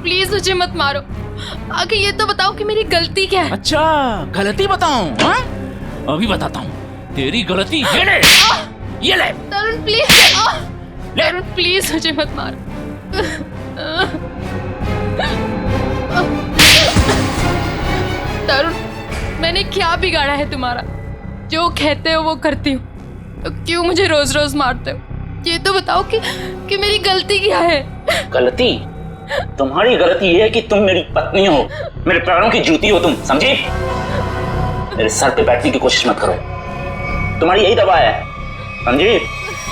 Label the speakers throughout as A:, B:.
A: Please मुझे मत मारो। आगे ये तो बताओ कि मेरी गलती क्या है।
B: अच्छा गलती बताऊं? हाँ अभी बताता हूँ तेरी गलती। ये ले, ये ले।
A: तरुण प्लीज, तरुण प्लीज मुझे मत मारो। तरुण मैंने क्या बिगाड़ा है तुम्हारा? जो कहते हो वो करती हूँ, तो क्यों मुझे रोज रोज मारते हो? ये तो बताओ कि मेरी गलती क्या है?
B: गलती? तुम्हारी गलती ये है कि तुम मेरी पत्नी हो, मेरे पैरों की जूती हो तुम, समझी? मेरे सर पे बैठने की कोशिश मत करो, तुम्हारी यही दवा है, समझी?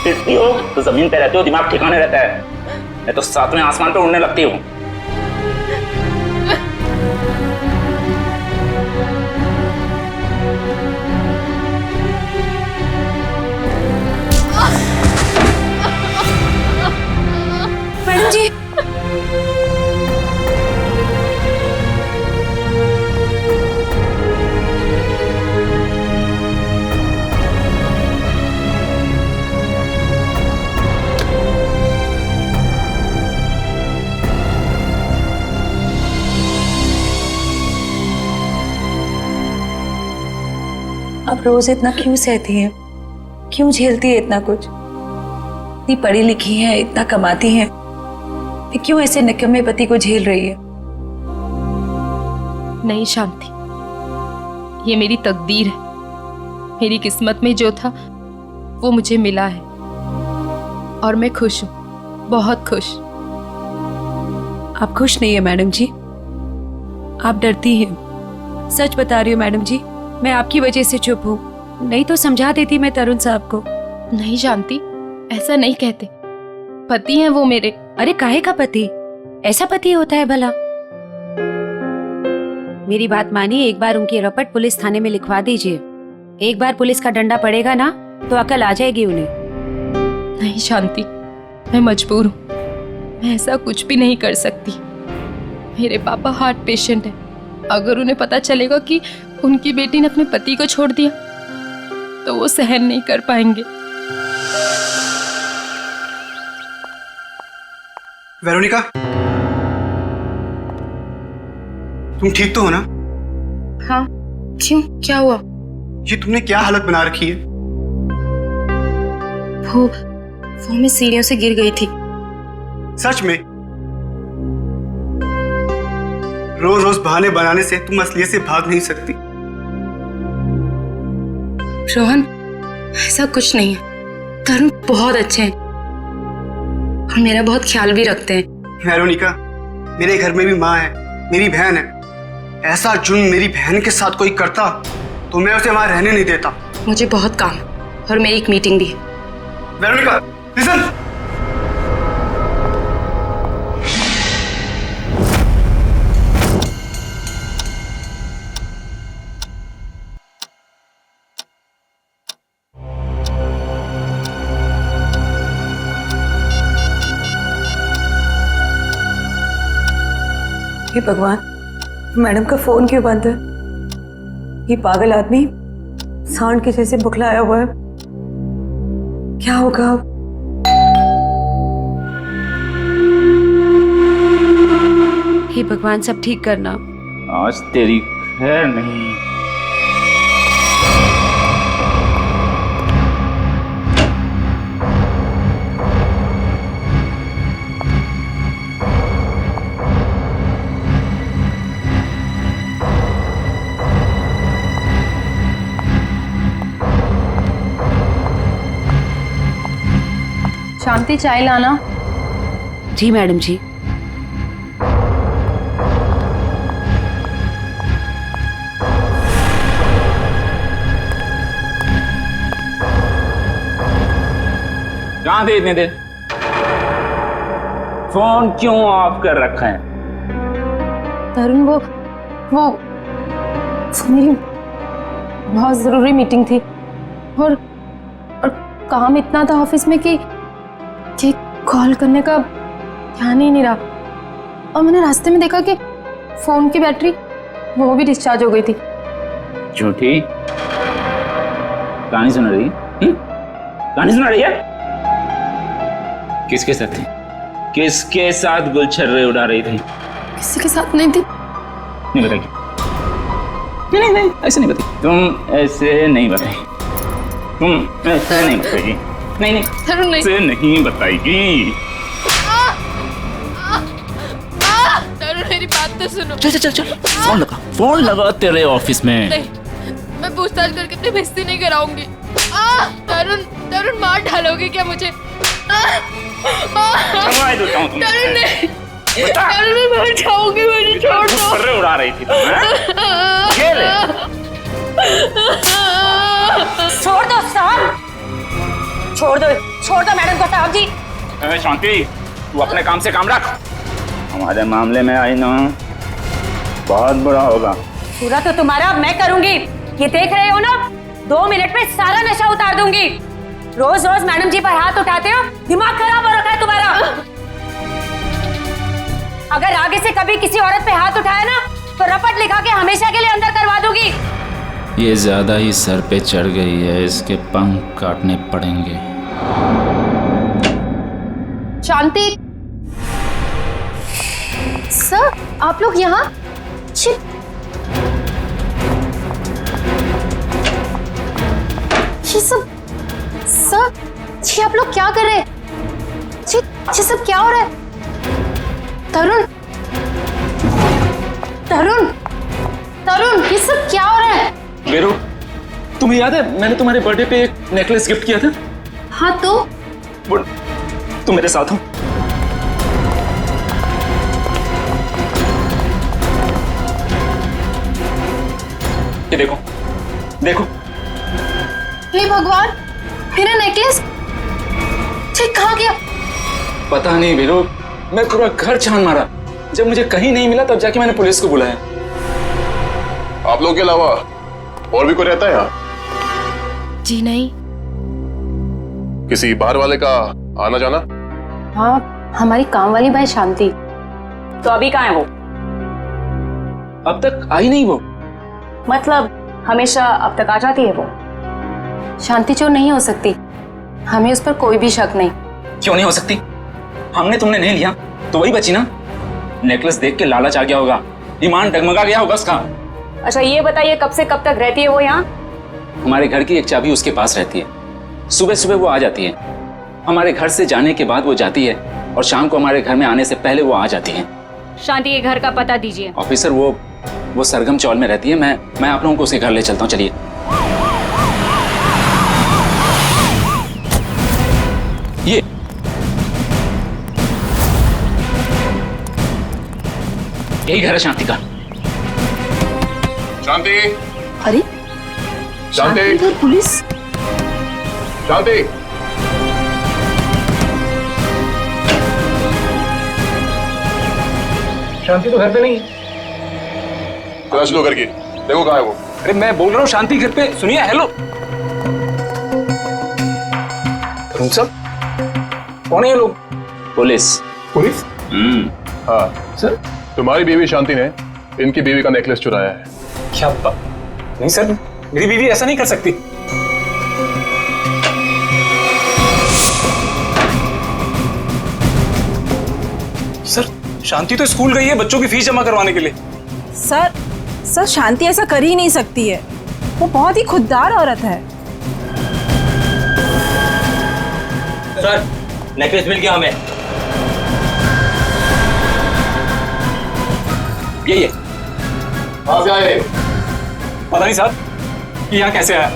B: पिटती हो तो जमीन पे रहते हो, दिमाग ठिकाने रहता है, मैं तो सातवें आसमान पे उड़ने लगती हूँ।
A: मैडम जी,
C: अब रोज इतना क्यों सहती है? क्यों झेलती है इतना कुछ? इतनी पढ़ी लिखी है, इतना कमाती है, फिर क्यों ऐसे निकम्मे पति को झेल रही है?
A: नहीं शांति, ये मेरी तकदीर है। मेरी किस्मत में जो था वो मुझे मिला है और मैं खुश हूँ, बहुत खुश।
C: आप खुश नहीं है मैडम जी, आप डरती हैं। सच बता रही हूँ मैडम जी, मैं आपकी वजह से चुप हूँ, नहीं तो समझा देती मैं तरुण साहब को।
A: नहीं शांति, ऐसा नहीं कहते, पति हैं वो मेरे।
C: अरे काहे का पति? ऐसा पति होता है भला? मेरी बात मानिए, एक बार उनकी रपट पुलिस थाने में लिखवा दीजिए। एक बार पुलिस का डंडा पड़ेगा ना तो अकल आ जाएगी उन्हें।
A: नहीं शांति, मैं मजबूर हूँ, मैं ऐसा कुछ भी नहीं कर सकती। मेरे पापा हार्ट पेशेंट है, अगर उन्हें पता चलेगा कि उनकी बेटी ने अपने पति को छोड़ दिया तो वो सहन नहीं कर पाएंगे।
D: वेरोनिका, तुम ठीक तो हो ना?
A: हाँ, क्यों, क्या हुआ?
D: ये तुमने क्या हालत बना रखी है?
A: वो मैं सीढ़ियों से गिर गई थी।
D: सच में? रोज रोज बहाने बनाने से तुम असलियत से भाग नहीं सकती।
A: रोहन, ऐसा कुछ नहीं है, तरुण बहुत अच्छे हैं और मेरा बहुत ख्याल भी रखते हैं।
D: वेरोनिका, मेरे घर में भी माँ है, मेरी बहन है। ऐसा जुल्म मेरी बहन के साथ कोई करता तो मैं उसे वहां रहने नहीं देता।
A: मुझे बहुत काम है और मेरी एक मीटिंग भी है।
D: Veronica, listen.
C: हे भगवान, मैडम का फोन क्यों बंद है? ये पागल आदमी सांड के जैसे बुखलाया हुआ है, क्या होगा अब? हे भगवान, सब ठीक करना।
B: आज तेरी खैर नहीं।
A: शांति, चाय लाना।
C: जी मैडम जी।
B: कहाँ थे इतने देर? फोन क्यों ऑफ कर रखा है?
A: तरुण, वो मेरी बहुत जरूरी मीटिंग थी और काम इतना था ऑफिस में कि कॉल करने का ध्यान ही नहीं रहा। और मैंने रास्ते में देखा कि फोन की बैटरी वो भी डिस्चार्ज हो गई थी।
B: झूठी कहानी सुना रही? कहानी सुना रही है? किसके साथ थी? किसके साथ गुलछर्रे उड़ा रही थी?
A: किसी के साथ नहीं थी।
B: नहीं बताएगी? नहीं नहीं ऐसे नहीं बताएगी, तुम ऐसे नहीं बताएगी, तुम ऐसे नहीं बताएगी, नहीं नहीं
A: तरुण नहीं।
B: ऐसे नहीं बताएगी।
A: तरुण मेरी बात तो सुनो।
B: चल चल चल फोन लगा तेरे ऑफिस में।
A: नहीं, मैं पूछताछ करके अपनी बेइज्जती नहीं कराऊंगी। तरुण तरुण मार डालोगे क्या मुझे?
B: समझ देता हूँ तुम्हें।
A: तरुण नहीं,
B: बता।
A: तरुण मैं मर जाऊंगी, मुझे छोड़ दो।
B: पर्रे उड़ा रही थी तुम, हैं? ये ले।
C: छोड़ दो साहब, छोड़ दो मैडम को साहब जी।
B: शांति, तू अपने काम से काम रख। हमारे मामले में आई ना बहुत बुरा होगा।
C: पूरा तो तुम्हारा अब मैं करूंगी, ये देख रहे हो ना, 2 मिनट में सारा नशा उतार दूंगी। रोज रोज मैडम जी पर हाथ उठाते हो, दिमाग खराब हो रखा है तुम्हारा। अगर आगे से कभी किसी औरत पे हाथ उठाया ना तो रपट लिखा के हमेशा के लिए अंदर करवा दूंगी।
B: ये ज्यादा ही सर पे चढ़ गई है, इसके पंख काटने पड़ेंगे।
A: शांति सर, आप लोग यहाँ? ये सब सर, ये आप लोग क्या कर रहे हैं? ये सब क्या हो रहा है? तरुण तरुण तरुण, ये सब क्या हो रहा है?
B: बेरू, तुम्हें याद है मैंने तुम्हारे बर्थडे पे एक नेकलेस गिफ्ट किया था?
A: हाँ तो
B: वो तुम मेरे साथ हो। ये देखो देखो।
A: हे भगवान, मेरा नेकलेस ठीक कहाँ गया?
B: पता नहीं बेरू, मैं पूरा घर छान मारा, जब मुझे कहीं नहीं मिला तब जाके मैंने पुलिस को बुलाया।
E: आप लोग के अलावा और भी कोई रहता है यहाँ?
A: जी नहीं।
E: किसी बाहर वाले का आना जाना?
A: हाँ, हमारी काम वाली भाई शांति।
C: तो अभी कहाँ है वो?
B: अब तक आई नहीं वो।
C: मतलब हमेशा अब तक आ जाती है वो?
A: शांति चोर नहीं हो सकती, हमें उस पर कोई भी शक नहीं।
B: क्यों नहीं हो सकती? हमने तुमने नहीं लिया तो वही बची ना। नेकलेस देख के लालच आ गया होगा, ईमान डगमगा गया होगा उसका।
C: अच्छा ये बताइए, कब से कब तक रहती है वो यहाँ?
B: हमारे घर की एक चाबी उसके पास रहती है, सुबह सुबह वो आ जाती है, हमारे घर से जाने के बाद वो जाती है, और शाम को हमारे घर में आने से पहले वो आ जाती है।
C: शांति के घर का पता दीजिए।
B: ऑफिसर वो सरगम चौल में रहती है, मैं आप लोगों को उसके घर ले चलता हूँ, चलिए। ये यही घर है शांति का।
E: शांति,
A: अरे
E: शांति,
A: घर पुलिस।
E: शांति,
F: शांति तो घर पे नहीं।
E: तलाश लो घर की, देखो कहाँ है वो।
F: अरे मैं बोल रहा हूँ शांति घर पे, सुनिए। हेलो तरुण साहब, कौन है ये लोग?
B: पुलिस।
F: पुलिस?
E: हाँ
F: सर
E: तुम्हारी बीवी शांति ने इनकी बीवी का नेकलेस चुराया है।
F: क्या बात? नहीं सर, मेरी बीवी ऐसा नहीं कर सकती। सर शांति तो स्कूल गई है बच्चों की फीस जमा करवाने के लिए।
G: सर शांति ऐसा कर ही नहीं सकती है, वो बहुत ही खुददार औरत है।
H: सर नेकलेस मिल गया हमें।
B: ये
E: कहाँ से आए?
F: पता नहीं साहब कि यहाँ कैसे आया।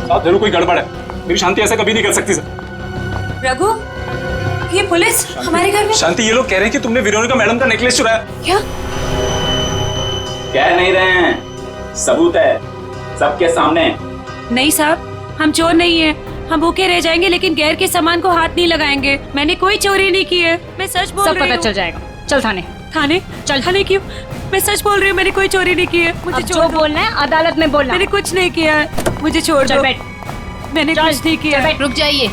F: साहब जरूर कोई गड़बड़ है, मेरी शांति ऐसा कभी नहीं कर सकती सर।
C: रघु, ये पुलिस हमारे घर में?
F: शांति ये लोग कह रहे हैं कि तुमने वेरोनिका मैडम का नेकलेस चुराया।
C: क्या?
B: कह नहीं रहे हैं, सबूत है सबके सामने।
C: नहीं साहब, हम चोर नहीं है, हम भूखे रह जाएंगे लेकिन गैर के सामान को हाथ नहीं लगाएंगे। मैंने कोई चोरी नहीं की है, मैं सच बोल रही हूँ। सब पता चल जाएगा, चल थाने। थाने? चल थाने क्यों? मैं सच बोल रही हूँ, मैंने कोई चोरी नहीं की है। मुझे जो बोलना है अदालत में बोलना। मैंने कुछ नहीं किया है, मुझे छोड़ दो। मैंने कुछ नहीं किया है।
A: रुक जाइए,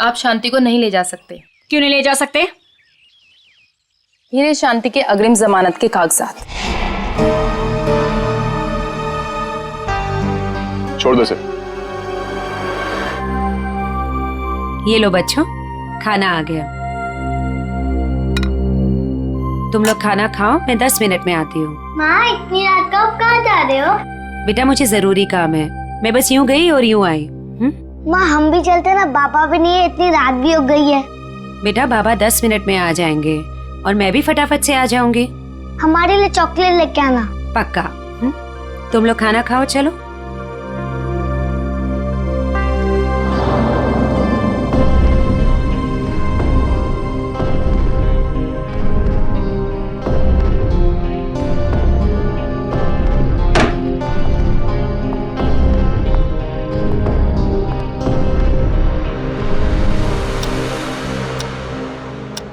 A: आप शांति को नहीं ले जा सकते।
C: क्यों नहीं ले जा सकते?
A: ये शांति के अग्रिम जमानत के कागजात।
E: छोड़ दो इसे।
C: ये लो बच्चों, खाना आ गया। तुम लोग खाना खाओ, मैं 10 मिनट में आती हूँ।
I: माँ इतनी रात को आप कहाँ जा रहे हो?
C: बेटा मुझे जरूरी काम है, मैं बस यूं गई और यूं आई।
I: माँ हम भी चलते ना, पापा भी नहीं है, इतनी रात भी हो गई है।
C: बेटा बाबा 10 मिनट में आ जाएंगे और मैं भी फटाफट से आ जाऊंगी।
I: हमारे लिए चॉकलेट लेके आना।
C: पक्का। तुम लोग खाना खाओ, चलो।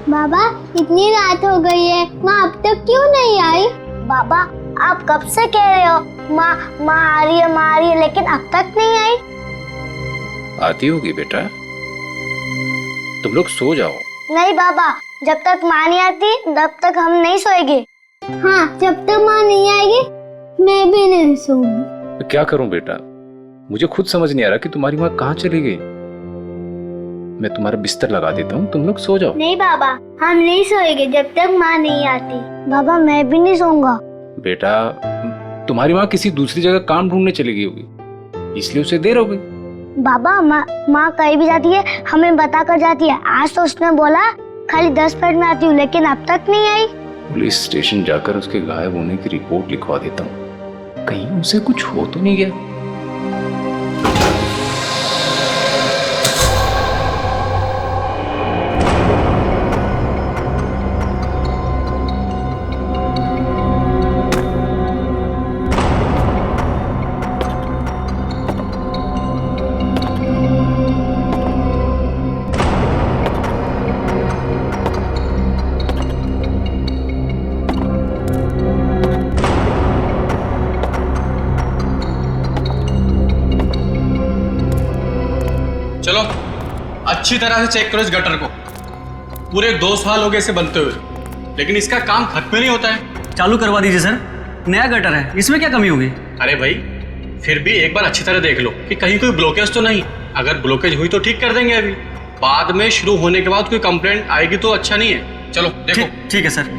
I: बाबा इतनी रात हो गई है, माँ अब तक क्यों नहीं आई? बाबा आप कब से कह रहे हो माँ माँ आ रही है, माँ आ रही है, लेकिन अब तक नहीं आई।
J: आती होगी बेटा, तुम लोग सो जाओ।
I: नहीं बाबा, जब तक माँ नहीं आती तब तक हम नहीं सोएंगे। हाँ, जब तक माँ नहीं आएगी मैं भी नहीं सोऊंगी।
J: तो क्या करूं बेटा, मुझे खुद समझ नहीं आ रहा कि तुम्हारी माँ कहाँ चली गई। मैं तुम्हारा बिस्तर लगा देता हूँ, तुम लोग सो जाओ।
I: नहीं बाबा, हम नहीं सोएंगे जब तक माँ नहीं आती। बाबा मैं भी नहीं सोऊंगा।
J: बेटा तुम्हारी माँ किसी दूसरी जगह काम ढूंढने चली गई होगी, इसलिए उसे देर हो गई।
I: बाबा माँ कहीं भी जाती है हमें बता कर जाती है। आज तो उसने बोला खाली 10 मिनट में आती हूँ, लेकिन अब तक नहीं आई।
J: पुलिस स्टेशन जाकर उसके गायब होने की रिपोर्ट लिखवा देता हूँ, कहीं उसे कुछ हो तो नहीं गया।
F: चलो अच्छी तरह से चेक करो इस गटर को। पूरे 2 साल हो गए इसे बनते हुए, लेकिन इसका काम खत्म नहीं होता है।
K: चालू करवा दीजिए सर, नया गटर है, इसमें क्या कमी होगी?
F: अरे भाई फिर भी एक बार अच्छी तरह देख लो कि कहीं कोई ब्लॉकेज तो नहीं। अगर ब्लॉकेज हुई तो ठीक कर देंगे, अभी बाद में शुरू होने के बाद कोई कंप्लेंट आएगी तो अच्छा नहीं है। चलो देखो।
K: ठीक है सर।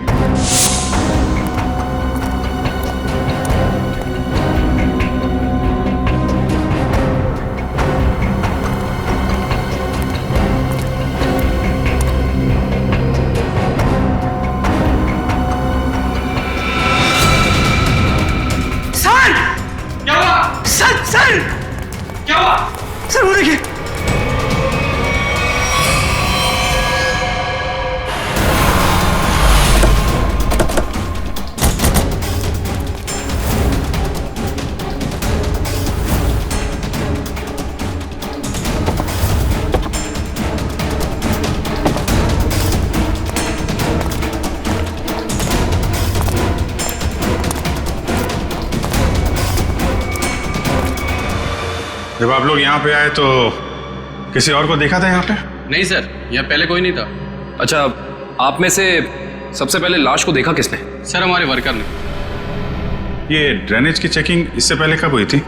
K: सर वो देखिए,
E: जब आप लोग यहाँ पे आए तो किसी और को देखा था यहाँ पे?
F: नहीं सर, यहाँ पहले कोई नहीं था।
L: अच्छा, आप में से सबसे पहले लाश को देखा किसने?
F: सर हमारे वर्कर ने।
E: ये ड्रेनेज की चेकिंग इससे पहले कब हुई थी?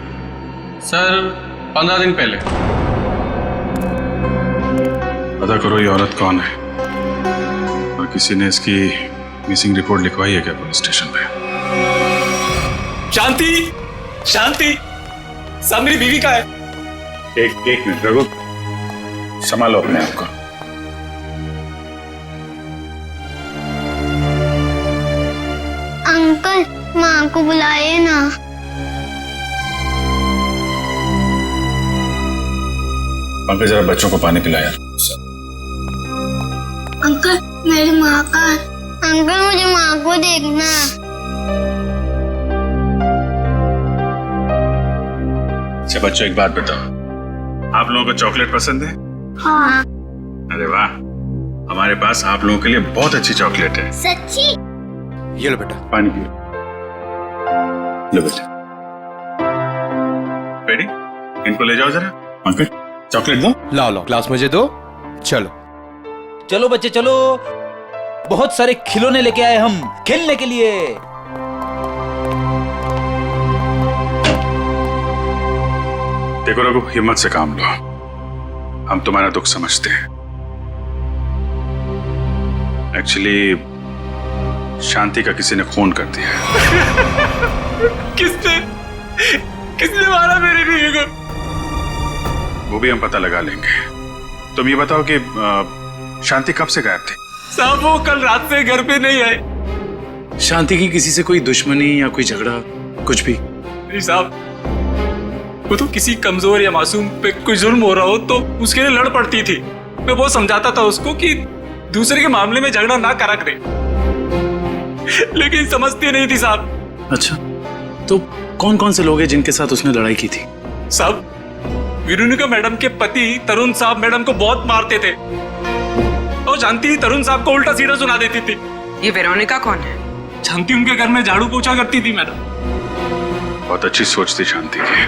F: सर 15 दिन पहले।
E: पता करो ये औरत कौन है, और किसी ने इसकी मिसिंग रिपोर्ट लिखवाई है क्या पुलिस स्टेशन पे?
L: शांति, शांति, सब मेरी बीवी का है।
E: एक मिनट रघु, संभालो अपने आप को।
I: अंकल माँ को बुलाइए ना।
E: पंकज जरा बच्चों को पानी पिलाया।
I: अंकल मेरी माँ का, अंकल मुझे माँ को देखना।
E: अच्छा बच्चों एक बात बताओ, आप लोगों को चॉकलेट पसंद है?
I: हाँ।
E: अरे वाह, हमारे पास आप लोगों के लिए बहुत अच्छी चॉकलेट है।
I: सच्ची?
E: ये लो बेटा, पानी पियो। लो बेटा, रेडी? इनको ले जाओ जरा। अंकल चॉकलेट दो।
L: लाओ ग्लास मुझे दो। चलो चलो बच्चे चलो, बहुत सारे खिलौने लेके आए हम खेलने के लिए।
E: देखो रघु, हिम्मत से काम लो। हम तुम्हारा दुख समझते हैं। एक्चुअली शांति का किसी ने खून कर दिया।
F: किसने मारा मेरी बीवी को?
E: वो भी हम पता लगा लेंगे। तुम ये बताओ कि शांति कब से गायब थी?
F: साहब वो कल रात से घर पे नहीं आए।
E: शांति की किसी से कोई दुश्मनी या कोई झगड़ा कुछ भी?
F: नहीं साहब, वो तो किसी कमजोर या मासूम पे कोई जुल्म हो रहा हो तो उसके लिए लड़ पड़ती थी। मैं बहुत समझाता था उसको कि दूसरे के मामले में झगड़ा ना करा करे, लेकिन समझती नहीं थी साहब।
E: अच्छा, तो कौन कौन से लोग हैं जिनके साथ उसने लड़ाई की थी?
F: साहब, वेरोनिका मैडम के पति तरुण साहब मैडम को बहुत मारते थे और जानती तरुण साहब को उल्टा सीधा सुना देती थी।
M: ये वेरोनिका कौन है?
F: जानती उनके घर में झाड़ू पोछा करती थी मैडम।
E: बहुत अच्छी सोच थी शांति की।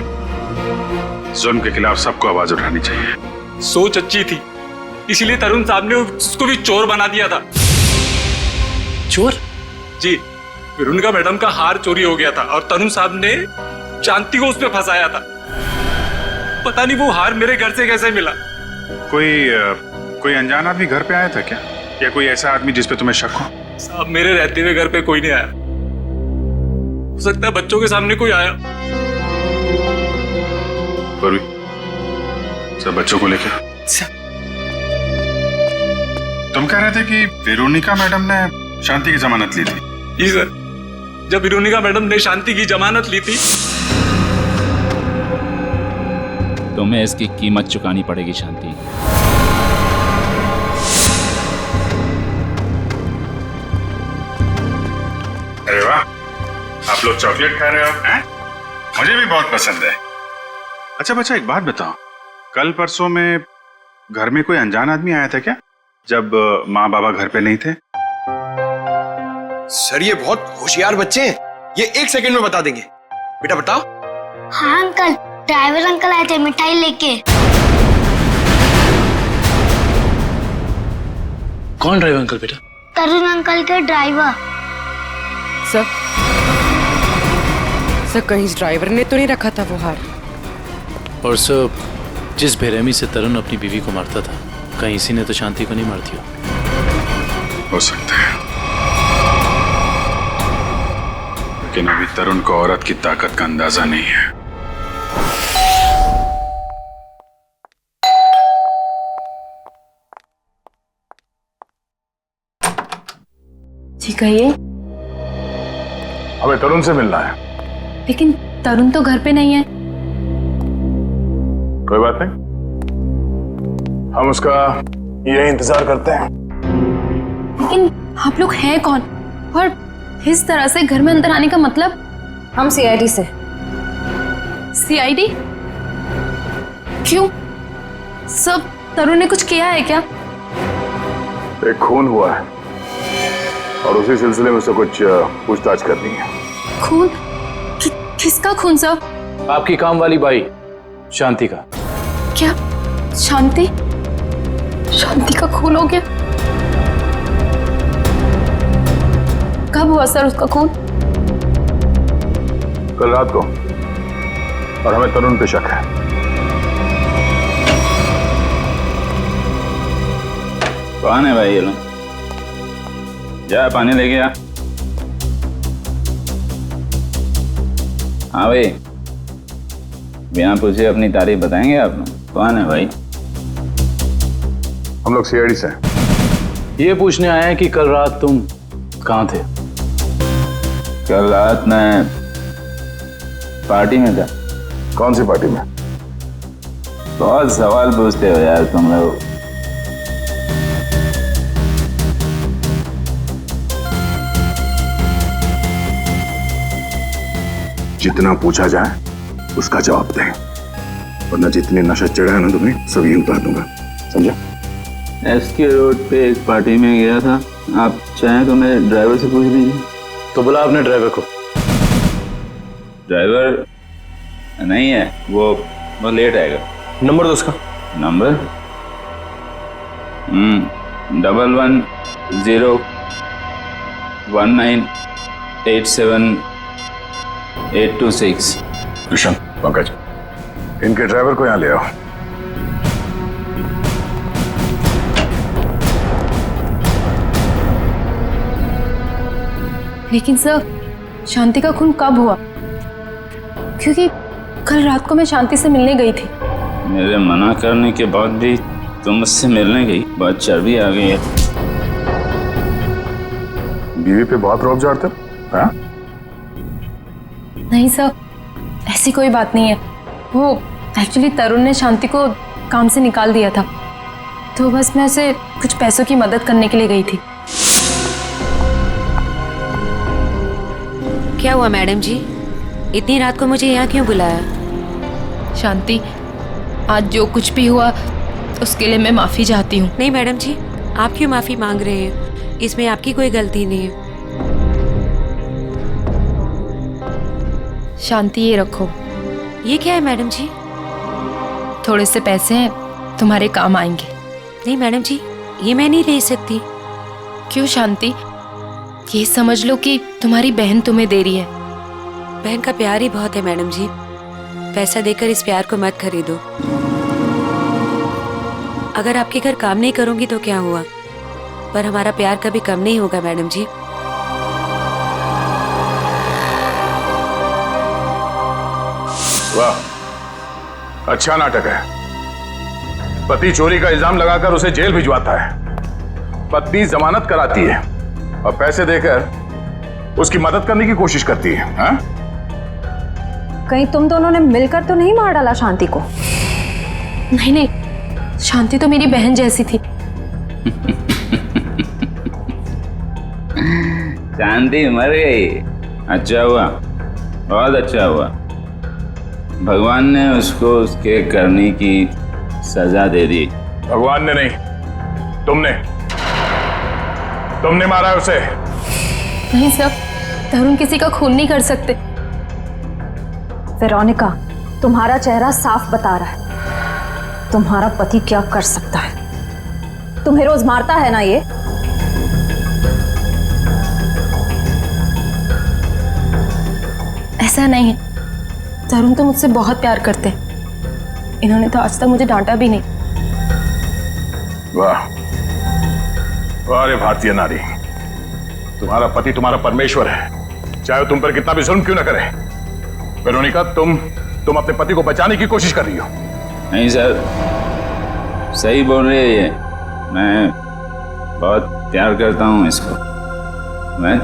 E: जुल्म के खिलाफ सबको आवाज उठानी चाहिए।
F: सोच अच्छी थी, इसलिए तरुण साहब ने उसको भी चोर बना दिया था।
E: चोर?
F: जी, वेरोनिका मैडम का हार चोरी हो गया था और तरुण साहब ने शांति को उसमें फंसाया था। पता नहीं वो हार मेरे घर से कैसे मिला।
E: कोई अनजान आदमी घर पे आया था क्या, या कोई ऐसा आदमी जिस पे तुम्हें शक हो?
F: साहब, मेरे रहते हुए घर पे कोई नहीं आया। हो सकता है बच्चों के सामने कोई आया।
E: सब बच्चों को लेकर तुम कह रहे थे कि वेरोनिका मैडम ने शांति की जमानत ली थी?
F: जी सर, जब वेरोनिका मैडम ने शांति की जमानत ली थी।
J: तुम्हें इसकी कीमत चुकानी पड़ेगी शांति।
E: अरे वाह, आप लोग चॉकलेट खा रहे हो हैं? मुझे भी बहुत पसंद है। अच्छा बच्चा, एक बात बताओ, कल परसों में घर में कोई अनजान आदमी आया था क्या, जब माँ बाबा घर पे नहीं थे?
K: सर, ये बहुत होशियार बच्चे हैं, ये 1 सेकंड में बता देंगे। बेटा बताओ।
I: हाँ अंकल, ड्राइवर अंकल आए थे मिठाई लेके।
B: कौन ड्राइवर अंकल बेटा?
I: तरुण अंकल के ड्राइवर।
M: सर कहीं इस ड्राइवर ने तो नहीं रखा था वो हार?
N: और सर, जिस बेरहमी से तरुण अपनी बीवी को मारता था, कहीं इसी ने तो शांति को नहीं मार दिया?
E: हो सकता है, लेकिन अभी तरुण को औरत की ताकत का अंदाजा नहीं है।
A: जी कहिए।
E: हमें तरुण से मिलना है।
A: लेकिन तरुण तो घर पे नहीं है।
E: कोई बात नहीं, हम उसका यही इंतजार करते हैं।
A: लेकिन आप लोग हैं कौन और इस तरह से घर में अंदर आने का मतलब?
G: हम सीआईडी से।
A: सीआईडी? क्यों? सब तरुण ने कुछ किया है क्या?
E: एक खून हुआ है और उसी सिलसिले में उससे कुछ पूछताछ करनी है।
A: खून? किसका खून सर?
N: आपकी काम वाली बाई शांति का।
A: क्या शांति? शांति का खून हो गया? कब हुआ सर उसका खून?
E: कल रात को, और हमें तरुण पे शक है।
B: कौन है भाई ये लोग? जा पानी लेके आ। हाँ भाई, बिना पूछे अपनी तारीफ बताएंगे आप लोग? कौन है भाई?
E: हम लोग सीआईडी से हैं।
N: ये पूछने आए हैं कि कल रात तुम कहाँ थे?
B: कल रात मैं पार्टी में था।
E: कौन सी पार्टी में?
B: बहुत सवाल पूछते हो यार तुम लोग।
E: जितना पूछा जाए उसका जवाब दें, वरना जितने नशा चढ़ा है ना तुम्हें सब ही उतार दूंगा, समझा?
B: एसके रोड पे एक पार्टी में गया था। आप चाहें तो मेरे ड्राइवर से पूछ लीजिए।
N: तो बुला अपने ड्राइवर को।
B: ड्राइवर नहीं है, वो लेट आएगा।
N: नंबर दो उसका।
B: नंबर 1101987826।
E: कृष्ण, पंकज, इनके ड्राइवर को यहाँ ले आओ।
A: लेकिन सर, शांति का खून कब हुआ? क्योंकि कल रात को मैं शांति से मिलने गई थी।
B: मेरे मना करने के बाद भी तुम मुझसे मिलने गई? बहुत चर्बी आ गई है।
E: बीवी पे बहुत रौब झाड़ते हो, हाँ?
A: नहीं सर, ऐसी कोई बात नहीं है। वो एक्चुअली तरुण ने शांति को काम से निकाल दिया था, तो बस मैं उसे कुछ पैसों की मदद करने के लिए गई थी।
C: क्या हुआ मैडम जी, इतनी रात को मुझे यहाँ क्यों बुलाया?
A: शांति, आज जो कुछ भी हुआ उसके लिए मैं माफी चाहती हूँ।
C: नहीं मैडम जी, आप क्यों माफी मांग रहे हैं? इसमें आपकी कोई गलती नहीं है।
A: शांति, ये रखो।
C: ये क्या है मैडम जी?
A: थोड़े से पैसे हैं, तुम्हारे काम आएंगे।
C: नहीं मैडम जी, ये मैं नहीं ले सकती।
A: क्यों शांति? ये समझ लो कि तुम्हारी बहन तुम्हें दे रही है।
C: बहन का प्यार ही बहुत है मैडम जी, पैसा देकर इस प्यार को मत खरीदो। अगर आपके घर काम नहीं करूंगी तो क्या हुआ, पर हमारा प्यार कभी कम नहीं होगा मैडम जी।
E: वाह, अच्छा नाटक है। पति चोरी का इल्जाम लगाकर उसे जेल भिजवाता है, पत्नी जमानत कराती है और पैसे देकर उसकी मदद करने की कोशिश करती है। हाँ?
G: कहीं तुम दोनों ने मिलकर तो नहीं मार डाला शांति को?
A: नहीं नहीं, शांति तो मेरी बहन जैसी थी।
B: शांति मर गई, अच्छा हुआ, बहुत अच्छा हुआ। भगवान ने उसको उसके करने की सजा दे दी।
E: भगवान ने नहीं, तुमने मारा है उसे।
A: नहीं सर, तरुण किसी का खून नहीं कर सकते।
G: वेरोनिका, तुम्हारा चेहरा साफ बता रहा है तुम्हारा पति क्या कर सकता है। तुम्हें रोज मारता है ना ये?
A: ऐसा नहीं है, तरुण तो मुझसे बहुत प्यार करते हैं। इन्होंने तो आज तक मुझे डांटा भी नहीं।
E: वाह वाह रे भारतीय नारी, तुम्हारा पति तुम्हारा परमेश्वर है, चाहे वो तुम पर कितना भी जुल्म क्यों ना करे। वेरोनिका, तुम अपने पति को बचाने की कोशिश कर रही हो।
B: नहीं सर, सही बोल रही है ये। मैं बहुत प्यार करता हूँ इसको। मैं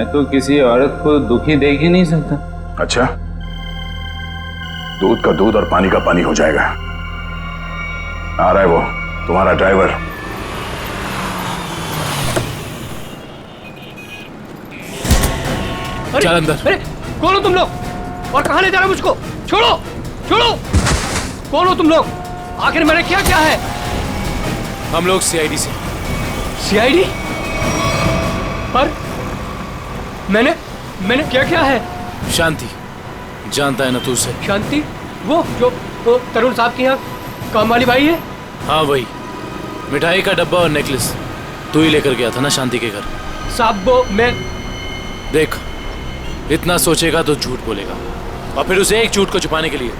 B: तो किसी औरत को दुखी देख ही नहीं सकता।
E: अच्छा, दूध का दूध और पानी का पानी हो जाएगा। आ रहा है वो तुम्हारा ड्राइवर।
L: चल अंदर।
F: अरे कौन हो तुम लोग और कहां ले जा रहे हो मुझको? छोड़ो छोड़ो, कौन हो तुम लोग? आखिर मैंने क्या क्या है?
L: हम लोग सीआईडी से।
F: सीआईडी? पर मैंने क्या क्या है?
N: शांति, जानता है ना तू उसे?
F: शांति? वो जो वो तरुण साहब के यहाँ काम वाली भाई है?
N: हाँ वही, मिठाई का डब्बा और नेकलेस तू ही लेकर गया था ना शांति के घर।
F: साहब वो मैं
N: देख, इतना सोचेगा तो झूठ बोलेगा, और फिर उसे एक झूठ को छुपाने के लिए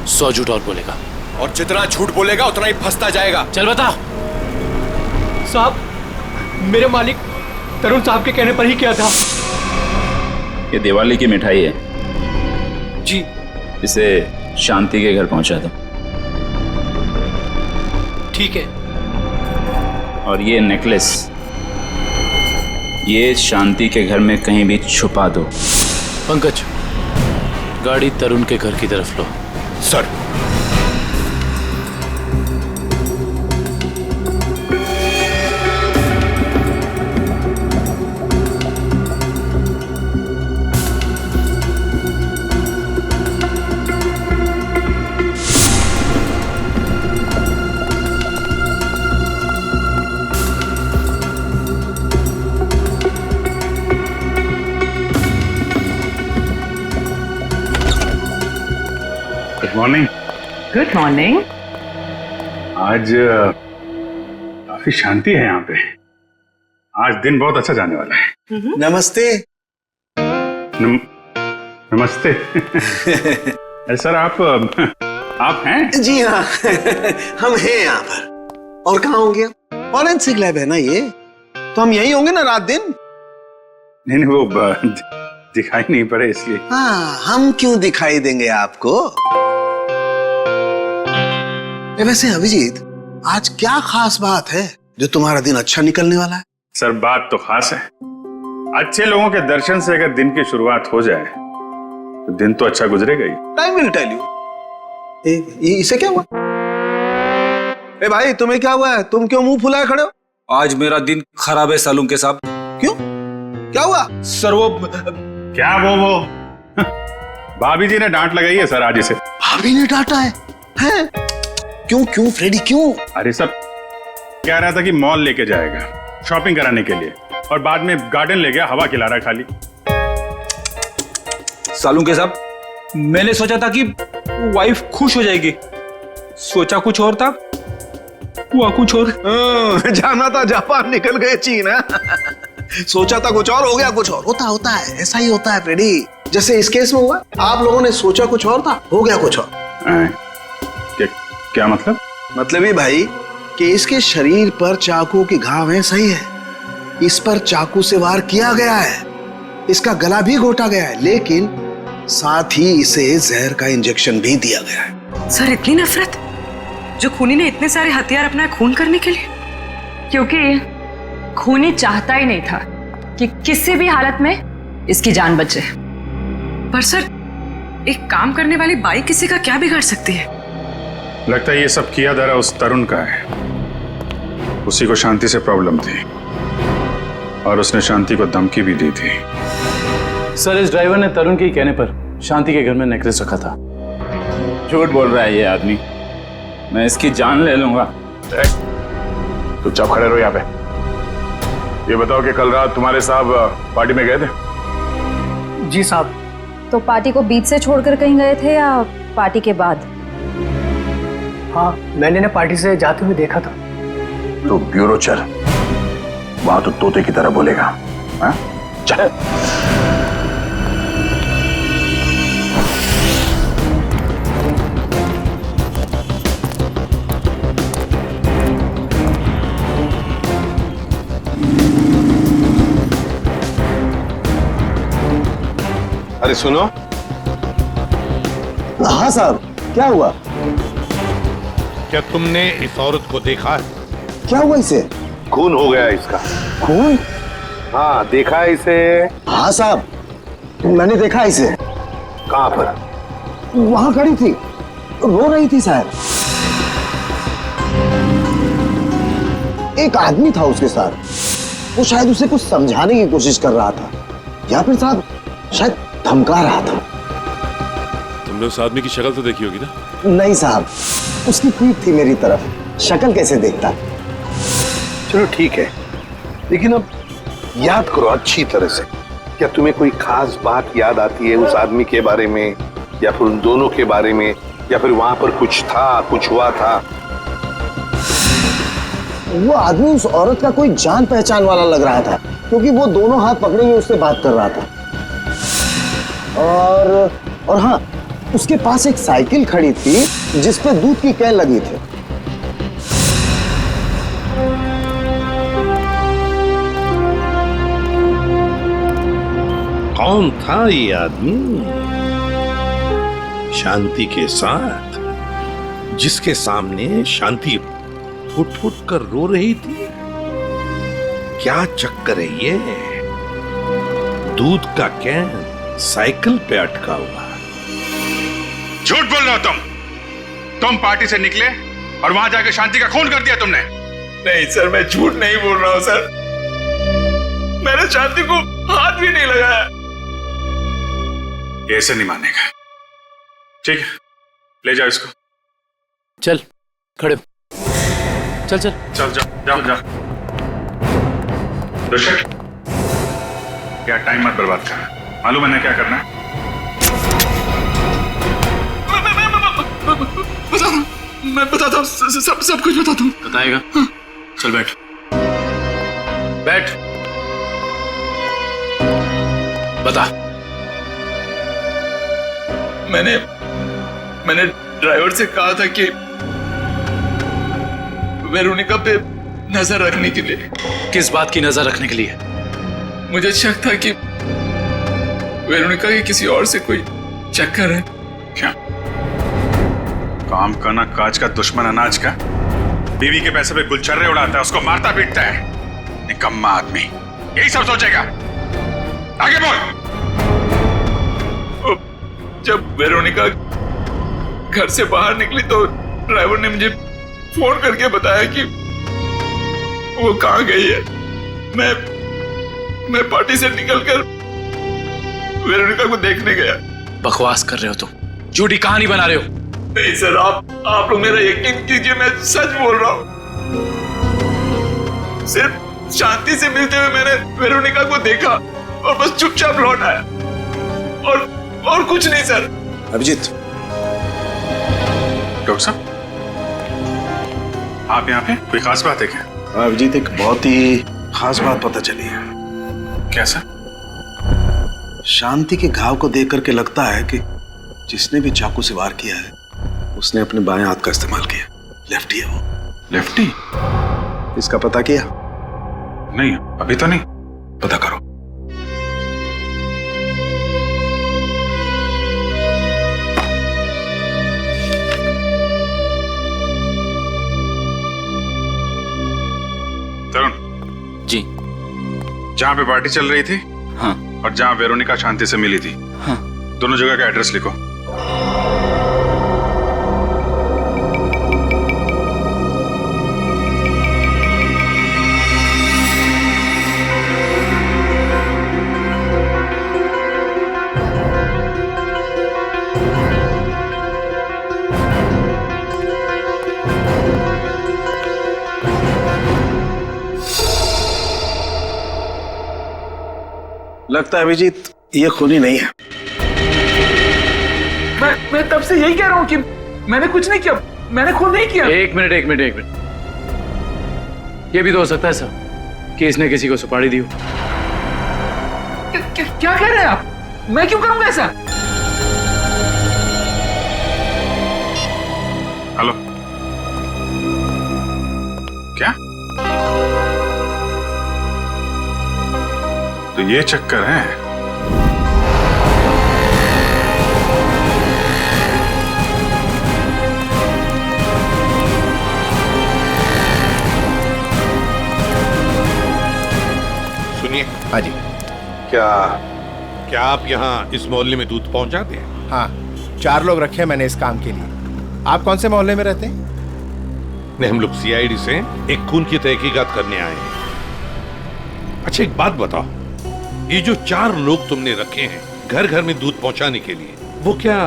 N: 100 झूठ और बोलेगा,
K: और जितना झूठ बोलेगा उतना ही फंसता जाएगा।
N: चल बता।
F: साहब, मेरे मालिक तरुण साहब के कहने पर ही किया था।
B: ये दिवाली की मिठाई है
F: जी,
B: इसे शांति के घर पहुंचा दो।
F: ठीक है।
B: और ये नेकलेस, ये शांति के घर में कहीं भी छुपा दो।
N: पंकज, गाड़ी तरुण के घर की तरफ लो।
K: Sir.
E: Good morning.
M: Good morning.
E: आज काफी शांति है यहाँ पे। आज दिन बहुत अच्छा जाने वाला है।
K: नमस्ते।
E: नमस्ते। सर आप हैं?
K: जी हाँ, हम हैं यहाँ पर। और कहाँ होंगे? फॉरेंसिक लैब है ना ये, तो हम यही होंगे ना रात दिन।
E: नहीं वो दिखाई नहीं पड़े इसलिए।
O: हाँ, हम क्यों दिखाई देंगे आपको? वैसे अभिजीत, आज क्या खास बात है जो तुम्हारा दिन अच्छा निकलने वाला है?
E: सर बात तो खास है। अच्छे लोगों के दर्शन से अगर दिन की शुरुआत हो जाए तो दिन तो अच्छा गुजरेगा ही।
O: Time will tell you. इसे क्या हुआ? ए भाई, तुम्हें क्या हुआ है? तुम क्यों मुंह फुलाए खड़े हो?
L: आज मेरा दिन खराब है सालून के साहब।
O: क्यों? क्या हुआ?
L: सर वो
E: क्या वो भाभी जी ने डांट लगाई है सर आज इसे।
O: भाभी ने डांटा है? हैं? क्यों क्यों फ्रेडी क्यों?
E: अरे सर कह रहा था कि मॉल लेके जाएगा शॉपिंग कराने के लिए और बाद में गार्डन ले गया, हवा खिला रहा खाली।
L: सालून के साहब, मैंने सोचा था कि वाइफ खुश हो जाएगी, सोचा कुछ और था, हुआ कुछ और।
O: जाना था जापान, निकल गए चीन। सोचा था कुछ और, हो गया कुछ और। होता है, ऐसा ही होता है फ्रेडी। जैसे इस केस में हुआ, आप लोगों ने सोचा कुछ और था, हो गया कुछ और।
E: क्या मतलब?
O: मतलब ये भाई कि इसके शरीर पर चाकू के घाव हैं, सही है। इस पर चाकू से वार किया गया है, इसका गला भी घोटा गया है, लेकिन साथ ही इसे जहर का इंजेक्शन भी दिया गया है।
M: सर इतनी नफरत जो खूनी ने इतने सारे हथियार अपना खून करने के लिए?
G: क्योंकि खूनी चाहता ही नहीं था कि किसी भी हालत में इसकी जान बचे।
M: पर सर, एक काम करने वाली बाई किसी का क्या बिगाड़ सकती है?
E: लगता है ये सब किया धरा उस तरुण का है। उसी को शांति से प्रॉब्लम थी और उसने शांति को धमकी भी दी थी।
N: सर इस ड्राइवर ने तरुण के कहने पर शांति के घर में नेकलेस रखा था।
B: झूठ बोल रहा है ये आदमी, मैं इसकी जान ले लूंगा।
E: चुपचाप खड़े रहो यहाँ पे। ये बताओ कि कल रात तुम्हारे साहब पार्टी में गए थे?
D: जी साहब।
G: तो पार्टी को बीच से छोड़कर कहीं गए थे या पार्टी के बाद?
D: हाँ, मैंने ना पार्टी से जाते हुए देखा था।
E: तो ब्यूरो चल, वहां तो तोते की तरह बोलेगा। हाँ? चल।
K: अरे सुनो।
O: हाँ साहब, क्या हुआ?
P: क्या तुमने इस औरत को देखा है?
O: क्या हुआ इसे?
P: खून हो गया इसका।
O: खून?
P: हाँ, देखा है इसे?
O: हाँ साहब, मैंने देखा इसे।
P: कहाँ पर?
O: वहां खड़ी थी, रो रही थी साहब। एक आदमी था उसके साथ, वो शायद उसे कुछ समझाने की कोशिश कर रहा था, या फिर साहब शायद धमका रहा था।
N: तुमने उस आदमी की शक्ल तो देखी होगी ना?
O: नहीं साहब, उसकी पीठ थी मेरी तरफ, शक्ल कैसे देखता?
P: चलो ठीक है, लेकिन अब याद करो अच्छी तरह से। क्या तुम्हें कोई खास बात याद आती है उस आदमी के बारे में, या फिर उन दोनों के बारे में, या फिर वहां पर कुछ था, कुछ हुआ था?
O: वो आदमी उस औरत का कोई जान पहचान वाला लग रहा था, क्योंकि वो दोनों हाथ पकड़े हुए उससे बात कर रहा था। और हाँ, उसके पास एक साइकिल खड़ी थी जिस पे दूध की कैन लगी थी।
P: कौन था ये आदमी शांति के साथ, जिसके सामने शांति फुट फुट कर रो रही थी? क्या चक्कर है ये? दूध का कैन साइकिल पे अटका हुआ।
E: झूठ बोल रहे हो तुम पार्टी से निकले और वहां जाके शांति का खून कर दिया तुमने।
L: नहीं सर, मैं झूठ नहीं बोल रहा हूं सर, मैंने शांति को हाथ भी नहीं लगाया।
E: ये ऐसे नहीं मानेगा। ठीक है, ले जाओ इसको।
N: चल खड़े, चल चल
E: चल जाओ जाओ। ऋषभ, क्या टाइम मत बर्बाद कर, मालूम है ना क्या करना है?
L: मैं बताता हूँ, सब कुछ बताता हूँ।
F: बताएगा?
L: हाँ।
F: चल बैठ बैठ।
N: बता।
L: मैंने ड्राइवर से कहा था कि वेरोनिका पे नजर रखने के लिए।
N: किस बात की नजर रखने के लिए?
Q: मुझे शक था कि वेरोनिका के किसी और से कोई चक्कर है।
E: क्या काम करना काज का दुश्मन अनाज का, बीवी के पैसे पे गुलछर्रे उड़ाता है, उसको मारता पीटता है। निकम्मा आदमी, यही सब सोचेगा। आगे बोल।
Q: जब वेरोनिका घर से बाहर निकली तो ड्राइवर ने मुझे फोन करके बताया कि वो कहाँ गई है। मैं पार्टी से निकलकर वेरोनिका को देखने गया।
N: बकवास कर रहे हो तुम, झूठी कहानी बना रहे हो।
Q: नहीं सर, आप लोग मेरा यकीन कीजिए, मैं सच बोल रहा हूँ। सिर्फ शांति से मिलते हुए मैंने वेरोनिका को देखा और बस चुपचाप लौट आया, और कुछ नहीं सर।
K: अभिजीत,
E: डॉक्टर साहब आप यहाँ पे, कोई खास बात है क्या?
O: अभिजीत, एक बहुत ही खास बात पता चली है।
E: कैसा?
O: शांति के घाव को देख करके लगता है कि जिसने भी चाकू से वार किया है उसने अपने बाएं हाथ का इस्तेमाल किया। लेफ्टी है वो।
E: लेफ्टी?
O: इसका पता किया?
E: नहीं, अभी तो नहीं।
O: पता करो।
E: तरुण
N: जी,
E: जहाँ पे पार्टी चल रही थी,
N: हाँ,
E: और जहाँ वेरोनिका शांति से मिली थी,
N: हाँ,
E: दोनों जगह का एड्रेस लिखो।
O: लगता है अभिजीत ये खूनी नहीं है।
Q: मैं तब से यही कह रहा हूँ कि मैंने कुछ नहीं किया, मैंने खून नहीं किया।
N: एक मिनट। ये भी तो हो सकता है सर कि इसने किसी को सुपारी दी हो।
Q: क्या कह रहे हैं आप? मैं क्यों करूंगा ऐसा?
E: हेलो, क्या? तो ये चक्कर है।
P: सुनिए।
R: हाँ जी।
P: क्या आप यहाँ इस मोहल्ले में दूध पहुंचाते हैं?
R: हाँ, 4 लोग रखे हैं मैंने इस काम के लिए। आप कौन से मोहल्ले में रहते हैं?
P: नहीं, हम लोग सीआईडी से एक खून की तहकीकात करने आए हैं। अच्छा, एक बात बताओ, ये जो 4 लोग तुमने रखे हैं घर घर में दूध पहुंचाने के लिए, वो क्या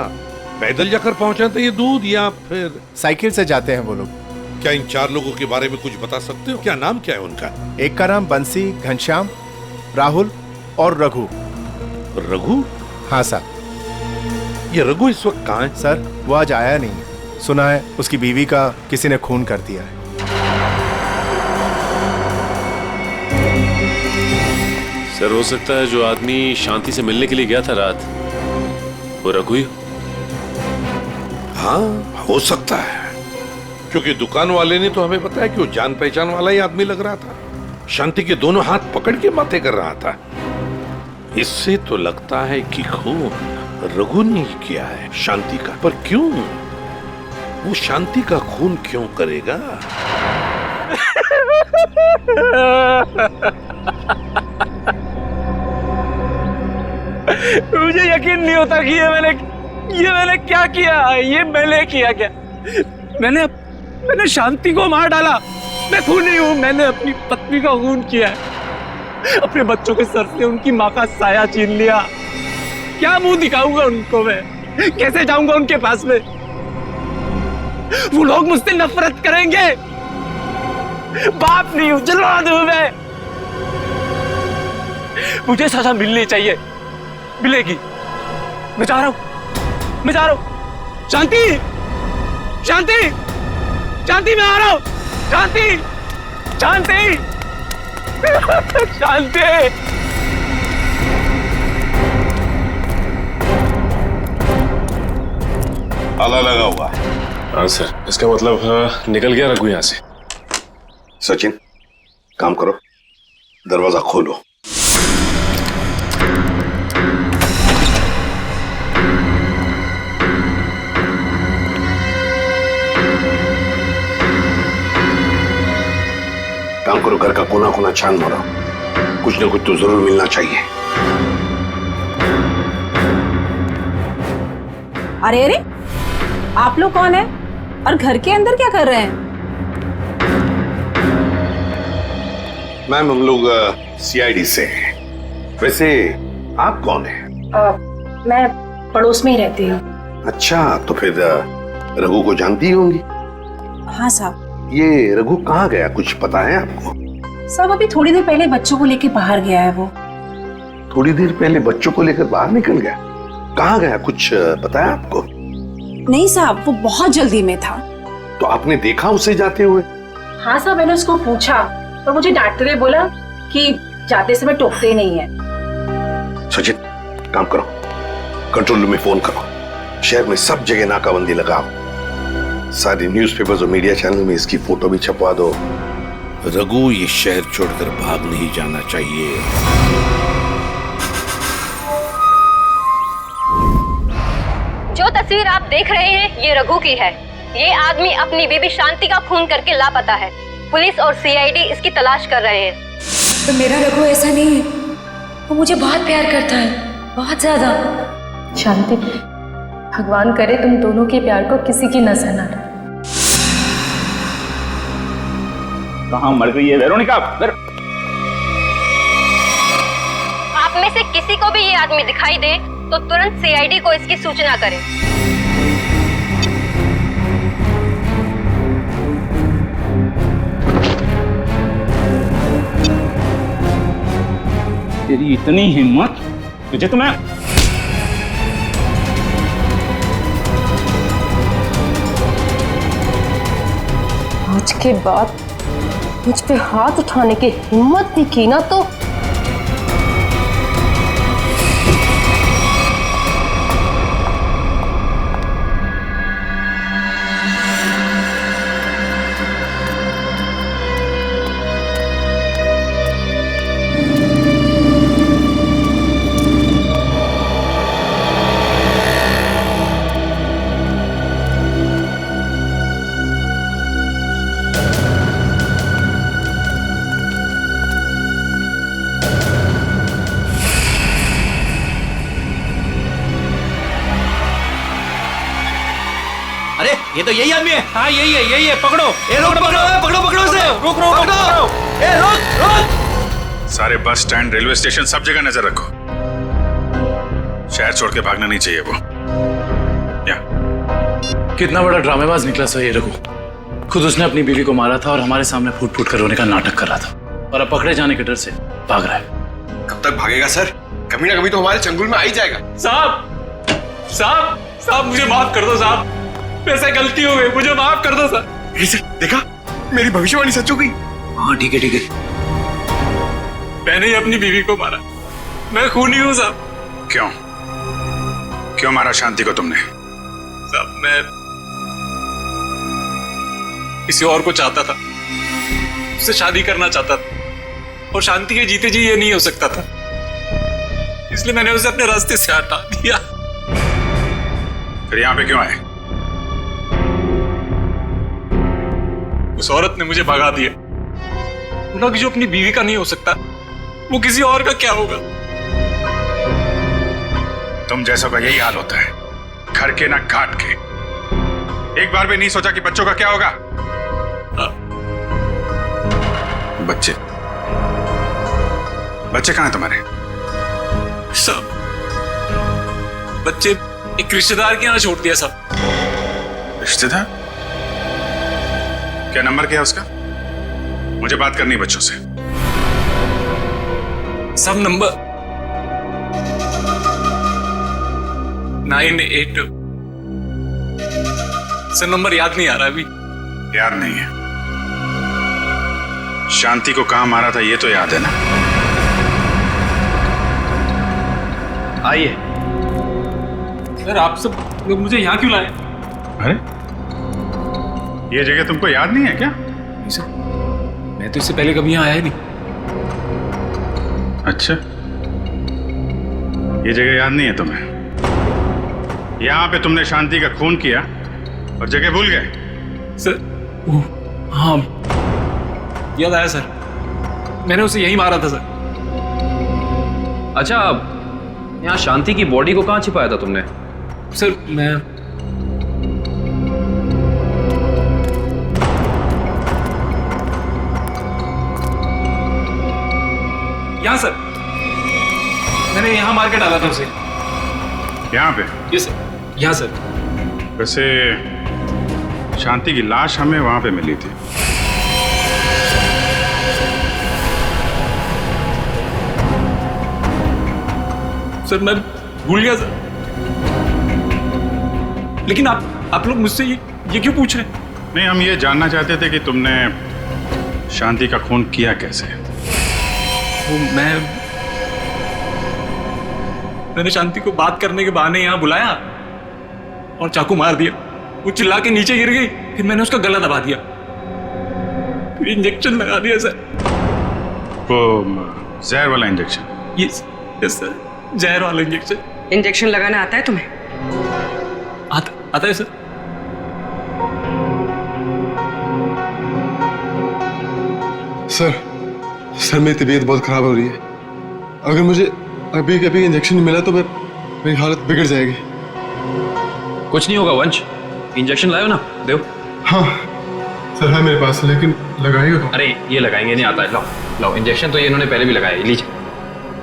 P: पैदल जाकर पहुंचाते हैं ये दूध या फिर
R: साइकिल से जाते हैं वो लोग?
P: क्या इन 4 लोगों के बारे में कुछ बता सकते हो? क्या नाम क्या है उनका?
R: एक का नाम बंसी, घनश्याम, राहुल और रघु।
P: रघु?
R: हाँ सर।
P: ये रघु इस वक्त कहाँ है?
R: सर वो आज आया नहीं, सुना है उसकी बीवी का किसी ने खून कर दिया है।
N: सर हो सकता है जो आदमी शांति से मिलने के लिए गया था रात, वो रघु ही हो।
P: हाँ, हो सकता है, क्योंकि दुकान वाले ने तो हमें बताया कि वो जान पहचान वाला ही आदमी लग रहा था। शांति के दोनों हाथ पकड़ के बातें कर रहा था। इससे तो लगता है कि खून रघु ने ही किया है शांति का। पर क्यों? वो शांति का खून क्यों करेगा?
S: मुझे यकीन नहीं होता कि ये मैंने क्या किया। ये मैंने किया क्या? मैंने शांति को मार डाला। मैं खूनी हूं। मैंने अपनी पत्नी का खून किया है। अपने बच्चों के सर से उनकी माँ का साया छीन लिया। क्या मुंह दिखाऊंगा उनको? मैं कैसे जाऊंगा उनके पास में? वो लोग मुझसे नफरत करेंगे। बाप नहीं हूं, जल्लाद हूं मैं। मुझे सजा मिलनी चाहिए, मिलेगी। मैं जा रहा हूं। शांति, मैं आ रहा हूं। शांति।
P: ताला लगा हुआ।
N: हाँ सर, इसका मतलब निकल गया रघु यहाँ से।
P: सचिन, काम करो, दरवाजा खोलो। काम करो, घर का कोना कोना छान मारो, कुछ ना कुछ तो जरूर मिलना चाहिए।
G: अरे अरे, आप लोग कौन है और घर के अंदर क्या कर रहे हैं?
P: मैम हम लोग सीआईडी से हैं। वैसे आप कौन हैं?
G: मैं पड़ोस में ही रहती हूँ।
P: अच्छा, तो फिर रघु को जानती होंगी?
G: हाँ साहब।
P: ये रघु कहाँ गया, कुछ पता है आपको?
G: साहब अभी थोड़ी देर पहले बच्चों को लेके बाहर गया है वो।
P: थोड़ी देर पहले बच्चों को लेकर बाहर निकल गया? कहाँ गया, कुछ पता है आपको?
G: नहीं साहब, वो बहुत जल्दी में था।
P: तो आपने देखा उसे जाते हुए?
G: हाँ साहब, मैंने उसको पूछा पर मुझे डांटते हुए बोला कि जाते समय टोकते ही नहीं है।
P: सचिन, काम करो, कंट्रोल रूम में फोन करो, शहर में सब जगह नाकाबंदी लगाओ, सारे न्यूज़पेपर्स और मीडिया चैनल में इसकी फोटो भी छपवा दो। रघु ये शहर छोड़कर भाग नहीं जाना चाहिए।
T: जो तस्वीर आप देख रहे हैं ये रघु की है। ये आदमी अपनी बीबी शांति का खून करके लापता है। पुलिस और सीआईडी इसकी तलाश कर रहे हैं।
C: तो मेरा रघु ऐसा नहीं है, वो मुझे बहुत प्यार करता है, बहुत ज्यादा।
A: शांति, भगवान करे तुम दोनों के प्यार को किसी की नजर न लगे।
B: कहाँ मर गई है वेरोनिका?
T: आप में से किसी को भी ये आदमी दिखाई दे तो तुरंत सीआईडी को इसकी सूचना करें।
B: तेरी इतनी हिम्मत, तुझे तो मैं
A: आज के बाद मुझ पे हाथ उठाने की हिम्मत भी की ना तो
L: ये तो यही आदमी है। हाँ यही है, पकड़ो। ए रोक, पकड़ो उसे। रोक, ए रोक।
E: सारे बस स्टैंड, रेलवे स्टेशन, सब जगह नजर रखो। शहर छोड़ के भागना नहीं चाहिए वो।
N: कितना बड़ा ड्रामेबाज निकला सर ये रघु। खुद उसने अपनी बीवी को मारा था और हमारे सामने फूट फूट कर रोने का नाटक कर रहा था, और अब पकड़े जाने के डर से भाग रहा है।
K: कब तक भागेगा सर? कभी ना कभी तो हमारे चंगुल में आ ही जाएगा।
F: साहब मुझे माफ कर दो साहब, मेरे से गलती हो गई, मुझे माफ कर दो सर।
K: देखा, मेरी भविष्यवाणी सच हो गई।
L: हाँ ठीक है।
F: मैंने ही अपनी बीवी को मारा, मैं खूनी हूँ साहब।
E: क्यों मारा शांति को तुमने?
F: साहब मैं किसी और को चाहता था, उससे शादी करना चाहता था, और शांति के जीते जी ये नहीं हो सकता था, इसलिए मैंने उसे अपने रास्ते से हटा दिया।
E: फिर यहाँ पे क्यों आए?
F: उस औरत ने मुझे भगा दिया। उन्होंने जो अपनी बीवी का नहीं हो सकता, वो किसी और का क्या होगा?
E: तुम जैसों का यही हाल होता है, घर के ना घाट के। एक बार भी नहीं सोचा कि बच्चों का क्या होगा? बच्चे कहाँ हैं तुम्हारे?
F: सब बच्चे एक रिश्तेदार के यहाँ छोड़ दिया सब।
E: रिश्तेदार? क्या नंबर क्या है उसका? मुझे बात करनी है बच्चों से।
F: सब नंबर 98। सर नंबर याद नहीं आ रहा अभी।
E: याद नहीं है? शांति को कहां मारा था ये तो याद है ना?
F: आइए। सर आप सब लोग मुझे यहाँ क्यों लाए?
E: अरे ये जगह तुमको याद नहीं है क्या?
J: नहीं सर, मैं तो इससे पहले कभी यहाँ आया नहीं।
E: अच्छा, ये जगह याद नहीं है तुम्हें? यहाँ पे तुमने शांति का खून किया और जगह भूल गए?
F: सर हाँ याद आया सर, मैंने उसे यही मारा था सर।
J: अच्छा, यहाँ शांति की बॉडी को कहाँ छिपाया था तुमने?
F: सर मैं यहाँ सर, मैंने यहाँ मार के डाला था उसे।
E: यहाँ पे?
F: ये सर, यहाँ सर।
E: वैसे शांति की लाश हमें वहां पे मिली थी।
F: सर मैं भूल गया सर, लेकिन आप लोग मुझसे ये क्यों पूछ रहे हैं?
E: नहीं, हम ये जानना चाहते थे कि तुमने शांति का खून किया कैसे।
F: वो मैंने शांति को बात करने के बहाने यहाँ बुलाया और चाकू मार दिया। वो चिल्ला के नीचे गिर गई, फिर मैंने उसका गला दबा दिया, फिर इंजेक्शन लगा दिया सर।
E: वो जहर वाला इंजेक्शन?
F: यस सर, जहर वाला इंजेक्शन।
M: इंजेक्शन लगाना आता है तुम्हें?
F: आता है सर।
K: सर मेरी तबीयत बहुत खराब हो रही है। अगर मुझे अभी कभी इंजेक्शन नहीं मिला तो मेरी हालत बिगड़ जाएगी।
J: कुछ नहीं होगा वंश, इंजेक्शन लाओ ना, दो।
K: हाँ सर है मेरे पास, लेकिन लगाएगा कौन?
J: अरे ये लगाएंगे नहीं आता है, लाओ लाओ। इंजेक्शन तो ये इन्होंने पहले भी लगाया, लीजिए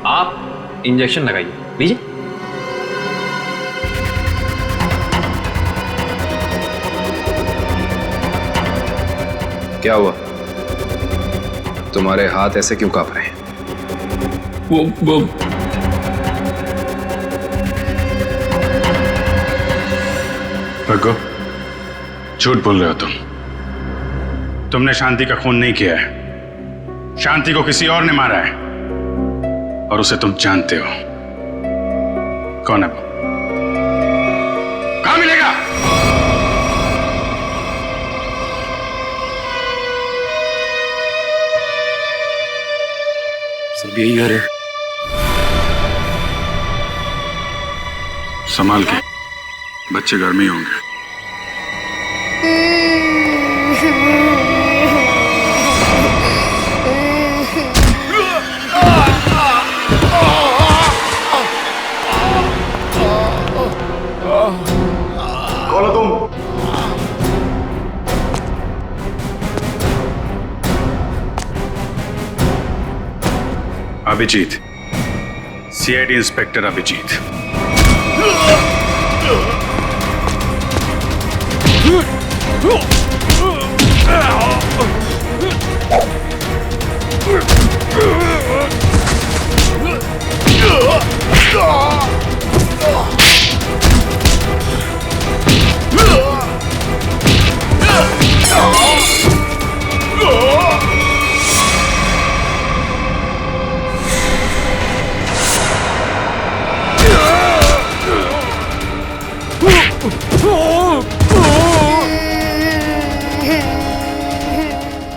J: आप इंजेक्शन लगाइए, लीजिए। क्या हुआ, तुम्हारे हाथ ऐसे क्यों कांप रहे हैं?
F: वो
E: भगो, झूठ बोल रहे हो तुमने शांति का खून नहीं किया है। शांति को किसी और ने मारा है और उसे तुम जानते हो। कौन है वो? कहां मिलेगा?
F: सब यही घर है।
E: संभाल के, बच्चे घर में ही होंगे।
K: कौन हो तुम?
E: Abhijeet, CID inspector Abhijeet.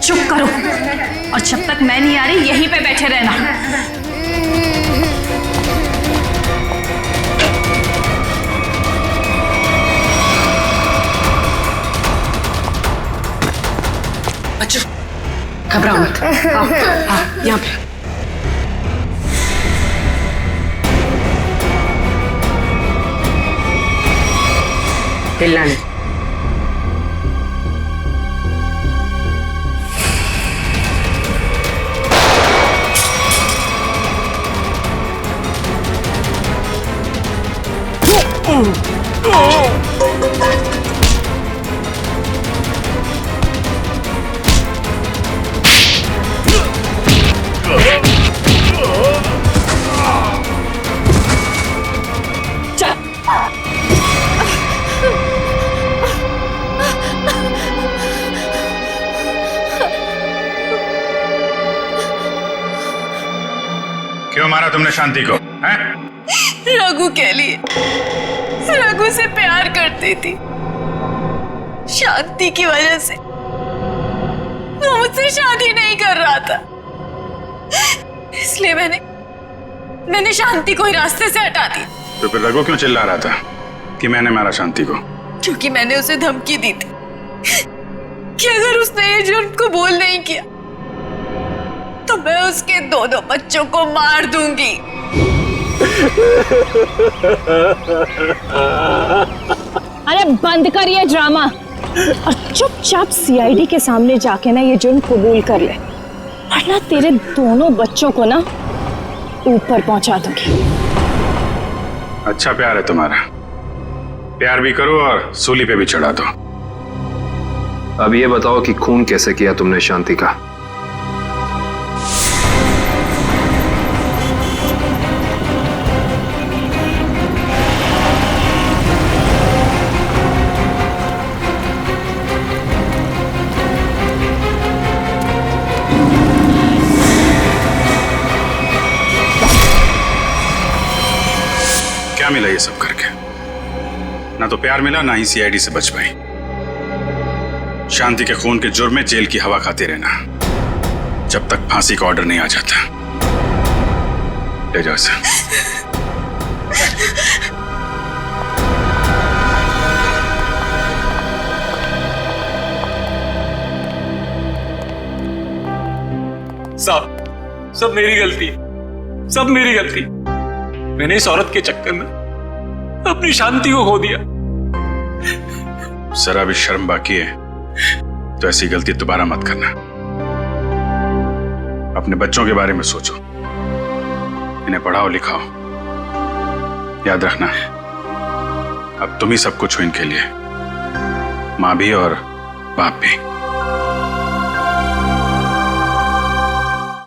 G: चुप करो, और जब तक मैं नहीं आ रही यहीं पे बैठे रहना।
M: अच्छा घबराओ मत, आओ यहाँ पे। हिलना नहीं।
E: क्यों मारा तुमने शांति को? हैं?
A: रघु के लिए। रघु से प्यार करती थी, शांति की वजह से वो मुझसे शादी नहीं कर रहा था, इसलिए मैंने शांति को ही रास्ते से हटा दी।
E: तो फिर रघु क्यों चिल्ला रहा था कि मैंने मारा शांति को?
A: क्योंकि मैंने उसे धमकी दी थी
U: जुर्म कबूल नहीं किया तो मैं उसके दोनों बच्चों को मार दूंगी।
G: अरे बंद कर ये ड्रामा और चुपचाप सीआईडी के सामने जाके ना ये जुर्म कबूल कर ले, वरना तेरे दोनों बच्चों को ना ऊपर पहुंचा दूंगी।
E: अच्छा प्यार है तुम्हारा, प्यार भी करो और सूली पे भी चढ़ा दो।
J: अब ये बताओ कि खून कैसे किया तुमने शांति का?
E: क्या मिला ये सब करके? ना तो प्यार मिला, ना ही सीआईडी से बच पाई। शांति के खून के जुर्म में जेल की हवा खाते रहना जब तक फांसी का ऑर्डर नहीं आ जाता। ले जाओ इसे।
S: सब मेरी गलती, सब मेरी गलती। मैंने इस औरत के चक्कर में अपनी शांति को खो दिया।
E: जरा भी शर्म बाकी है तो ऐसी गलती दोबारा मत करना। अपने बच्चों के बारे में सोचो, इन्हें पढ़ाओ लिखाओ। याद रखना अब तुम ही सब कुछ हो इनके लिए, माँ भी और बाप भी।